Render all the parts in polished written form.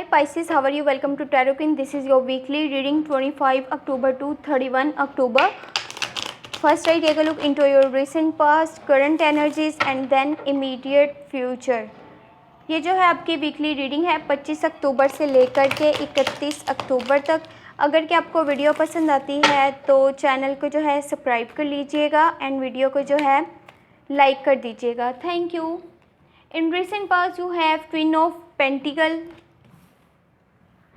Hi Pisces, how are you? Welcome to Tarot Queen. This is your weekly reading 25 October to 31 October. First I take a look into your recent past, current energies and then immediate future. ये जो है आपकी weekly reading है 25 अक्टूबर से लेकर के 31 अक्टूबर तक। अगर कि आपको वीडियो पसंद आती है तो चैनल को जो है सब्सक्राइब कर लीजिएगा एंड वीडियो को जो है लाइक कर दीजिएगा। Thank you. In recent past you have queen of pentacle,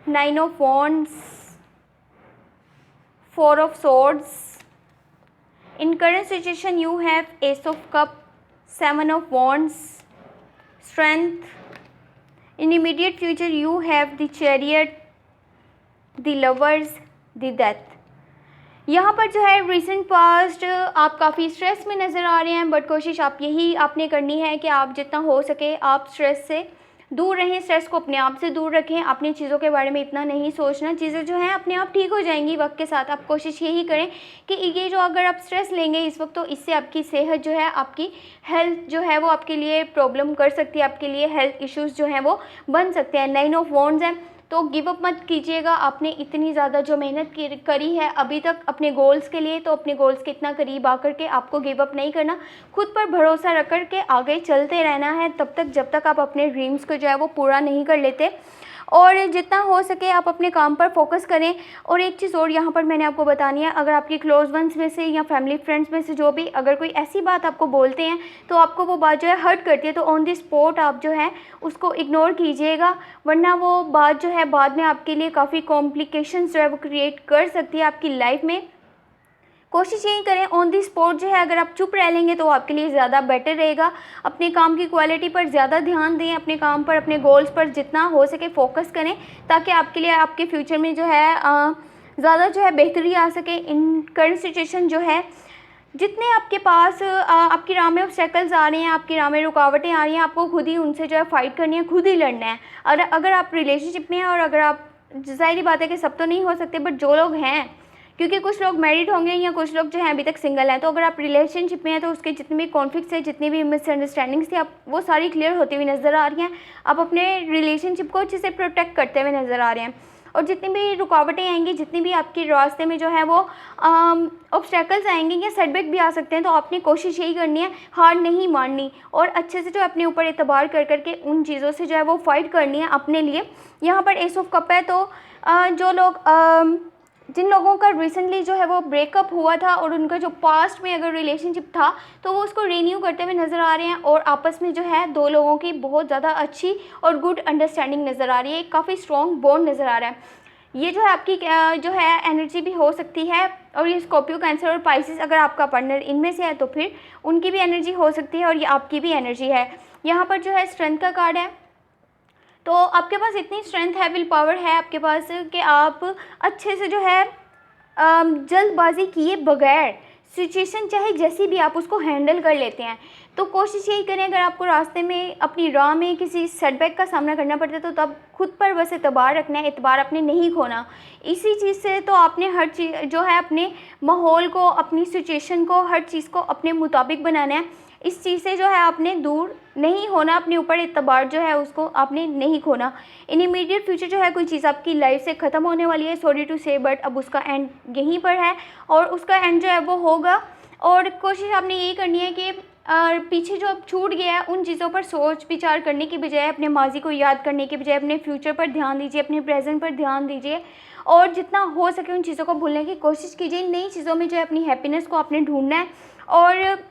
9 of wands, 4 of swords. In current situation you have ace of cup, 7 of wands, strength. In immediate future you have the chariot, the lovers, the death. यहाँ पर जो है recent past आप काफ़ी stress में नज़र आ रहे हैं, बट कोशिश आप यही आपने करनी है कि आप जितना हो सके आप स्ट्रेस से दूर रहें, स्ट्रेस को अपने आप से दूर रखें, अपनी चीज़ों के बारे में इतना नहीं सोचना, चीज़ें जो हैं अपने आप ठीक हो जाएंगी वक्त के साथ। आप कोशिश यही करें कि ये जो अगर आप स्ट्रेस लेंगे इस वक्त तो इससे आपकी सेहत जो है, आपकी हेल्थ जो है वो आपके लिए प्रॉब्लम कर सकती है, आपके लिए हेल्थ इश्यूज़ जो हैं वो बन सकते हैं। 9 of wands है तो गिव अप मत कीजिएगा। आपने इतनी ज़्यादा जो मेहनत करी है अभी तक अपने गोल्स के लिए, तो अपने गोल्स के इतना करीब आकर के आपको गिव अप नहीं करना, खुद पर भरोसा रख कर के आगे चलते रहना है तब तक जब तक आप अपने ड्रीम्स को जो है वो पूरा नहीं कर लेते। और जितना हो सके आप अपने काम पर फोकस करें। और एक चीज़ और यहाँ पर मैंने आपको बतानी है, अगर आपकी क्लोज वंस में से या फैमिली फ्रेंड्स में से जो भी अगर कोई ऐसी बात आपको बोलते हैं तो आपको वो बात जो है हर्ट करती है, तो ऑन द स्पॉट आप जो है उसको इग्नोर कीजिएगा, वरना वो बात जो है बाद में आपके लिए काफ़ी कॉम्प्लिकेशंस जो है वो क्रिएट कर सकती है आपकी लाइफ में। कोशिश यही करें ऑन दी स्पॉट जो है अगर आप चुप रह लेंगे तो आपके लिए ज़्यादा बेटर रहेगा। अपने काम की क्वालिटी पर ज़्यादा ध्यान दें, अपने काम पर, अपने गोल्स पर जितना हो सके फोकस करें ताकि आपके लिए आपके फ्यूचर में जो है ज़्यादा जो है बेहतरी आ सके। इन करंट सिचुएशन जो है जितने आपके पास आपकी राह में ऑब्स्टेकल्स आ रहे हैं, आपकी राह में रुकावटें आ रही हैं, आपको खुद ही उनसे जो है फाइट करनी है, खुद ही लड़ना है। और अगर आप रिलेशनशिप में हैं और अगर आप, ज़ाहिर बात है कि सब तो नहीं हो सकते, बट जो लोग हैं, क्योंकि कुछ लोग मैरिड होंगे या कुछ लोग जो हैं अभी तक सिंगल हैं, तो अगर आप रिलेशनशिप में हैं तो उसके जितने भी कॉन्फ्लिक्ट्स हैं, जितनी भी मिसअंडरस्टैंडिंग्स थी, आप वो सारी क्लियर होती हुई नज़र आ रही हैं। आप अपने रिलेशनशिप को अच्छे से प्रोटेक्ट करते हुए नज़र आ रहे हैं। और जितनी भी रुकावटें आएंगी, जितनी भी आपके रास्ते में जो है वो ऑब्स्टेकल्स आएंगे या सेटबैक भी आ सकते हैं, तो आपने कोशिश यही करनी है, हार नहीं माननी और अच्छे से जो अपने ऊपर एतबार कर करके उन चीज़ों से जो है वो फाइट करनी है अपने लिए। यहाँ पर एस ऑफ कप है तो जो लोग जिन लोगों का रिसेंटली जो है वो ब्रेकअप हुआ था और उनका जो पास्ट में अगर रिलेशनशिप था तो वो उसको रिन्यू करते हुए नज़र आ रहे हैं और आपस में जो है दो लोगों की बहुत ज़्यादा अच्छी और गुड अंडरस्टैंडिंग नज़र आ रही है, काफ़ी स्ट्रॉन्ग बॉन्ड नज़र आ रहा है। ये जो है आपकी जो है एनर्जी भी हो सकती है। और ये स्कॉर्पियो, कैंसर और पाइसेस अगर आपका पार्टनर इनमें से है तो फिर उनकी भी एनर्जी हो सकती है और ये आपकी भी एनर्जी है। यहाँ पर जो है स्ट्रेंथ का कार्ड है, तो आपके पास इतनी स्ट्रेंथ है, विल पावर है आपके पास कि आप अच्छे से जो है जल्दबाजी किए बगैर सिचुएशन चाहे जैसी भी आप उसको हैंडल कर लेते हैं। तो कोशिश यही करें, अगर आपको रास्ते में अपनी राह में किसी सेटबैक का सामना करना पड़ता है तो तब खुद पर बस एतबार रखना है, एतबार अपने नहीं खोना। इसी चीज़ से तो आपने हर चीज़ जो है अपने माहौल को, अपनी सिचुएशन को, हर चीज़ को अपने मुताबिक बनाना है। इस चीज़ से जो है आपने दूर नहीं होना, अपने ऊपर एतबार जो है उसको आपने नहीं खोना। इन इमीडिएट फ्यूचर जो है कोई चीज़ आपकी लाइफ से ख़त्म होने वाली है, सॉरी टू से, बट अब उसका एंड यहीं पर है और उसका एंड जो है वो होगा। और कोशिश आपने यही करनी है कि पीछे जो अब छूट गया है उन चीज़ों पर सोच विचार करने की बजाय, अपने माजी को याद करने की बजाय अपने फ्यूचर पर ध्यान दीजिए, अपने प्रेजेंट पर ध्यान दीजिए और जितना हो सके उन चीज़ों को भूलने की कोशिश कीजिए। नई चीज़ों में जो है अपनी हैप्पीनेस को आपने ढूंढना है और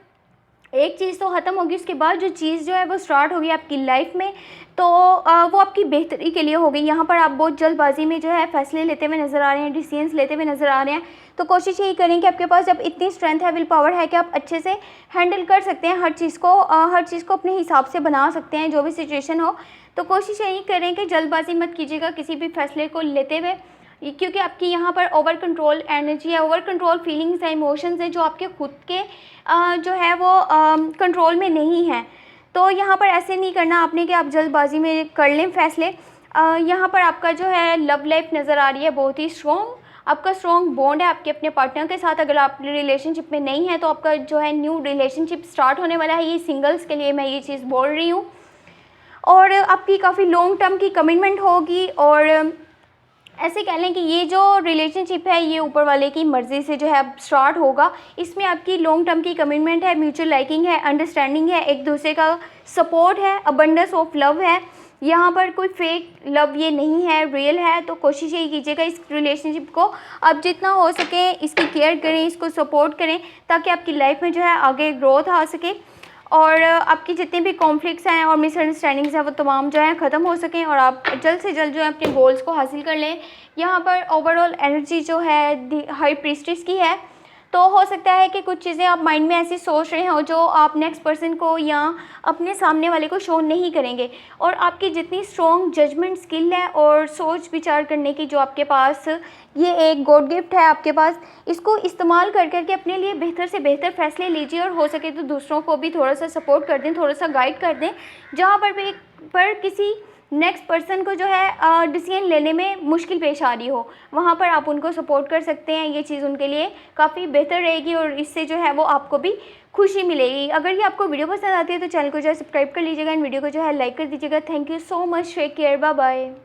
एक चीज़ तो ख़त्म होगी, उसके बाद जो चीज़ जो है वो स्टार्ट होगी आपकी लाइफ में, तो वो आपकी बेहतरी के लिए होगी। यहाँ पर आप बहुत जल्दबाजी में जो है फैसले लेते हुए नज़र आ रहे हैं, डिसीजंस लेते हुए नज़र आ रहे हैं। तो कोशिश यही करें कि आपके पास जब इतनी स्ट्रेंथ है, विल पावर है कि आप अच्छे से हैंडल कर सकते हैं हर चीज़ को अपने हिसाब से बना सकते हैं जो भी सिचुएशन हो। तो कोशिश यही करें कि जल्दबाजी मत कीजिएगा किसी भी फैसले को लेते हुए, क्योंकि आपकी यहाँ पर ओवर कंट्रोल एनर्जी है, ओवर कंट्रोल फीलिंग्स है, इमोशंस है जो आपके खुद के जो है वो कंट्रोल में नहीं है। तो यहाँ पर ऐसे नहीं करना आपने कि आप जल्दबाजी में कर लें फैसले। यहाँ पर आपका जो है लव लाइफ नज़र आ रही है बहुत ही स्ट्रॉन्ग, आपका स्ट्रॉन्ग बॉन्ड है आपके अपने पार्टनर के साथ। अगर आप रिलेशनशिप में नहीं है तो आपका जो है न्यू रिलेशनशिप स्टार्ट होने वाला है। ये सिंगल्स के लिए मैं ये चीज़ बोल रही हूँ। और आपकी काफ़ी लॉन्ग टर्म की कमिटमेंट होगी। और ऐसे कह लें कि ये जो रिलेशनशिप है ये ऊपर वाले की मर्ज़ी से जो है अब स्टार्ट होगा। इसमें आपकी लॉन्ग टर्म की कमिटमेंट है, म्यूचुअल लाइकिंग है, अंडरस्टैंडिंग है, एक दूसरे का सपोर्ट है, अबंडेंस ऑफ लव है। यहाँ पर कोई फेक लव ये नहीं है, रियल है। तो कोशिश यही कीजिएगा इस रिलेशनशिप को आप जितना हो सके इसकी केयर करें, इसको सपोर्ट करें, ताकि आपकी लाइफ में जो है आगे ग्रोथ आ सके और आपकी जितने भी कॉन्फ्लिक्ट्स हैं और मिसअंडरस्टैंडिंग्स हैं वो तमाम जो हैं ख़त्म हो सकें और आप जल्द से जल्द जो है अपने गोल्स को हासिल कर लें। यहाँ पर ओवरऑल एनर्जी जो है हाई प्रीस्टिस की है। तो हो सकता है कि कुछ चीज़ें आप माइंड में ऐसी सोच रहे हो जो आप नेक्स्ट पर्सन को या अपने सामने वाले को शो नहीं करेंगे। और आपकी जितनी स्ट्रॉन्ग जजमेंट स्किल है और सोच विचार करने की जो आपके पास ये एक गॉड गिफ्ट है आपके पास, इसको इस्तेमाल कर करके अपने लिए बेहतर से बेहतर फ़ैसले लीजिए और हो सके तो दूसरों को भी थोड़ा सा सपोर्ट कर दें, थोड़ा सा गाइड कर दें। जहाँ पर किसी नेक्स्ट पर्सन को जो है डिसीजन लेने में मुश्किल पेश आ रही हो, वहाँ पर आप उनको सपोर्ट कर सकते हैं। ये चीज़ उनके लिए काफ़ी बेहतर रहेगी और इससे जो है वो आपको भी खुशी मिलेगी। अगर ये आपको वीडियो पसंद आती है तो चैनल को जो है सब्सक्राइब कर लीजिएगा एंड वीडियो को जो है लाइक कर दीजिएगा। Thank you so much, take care, bye bye.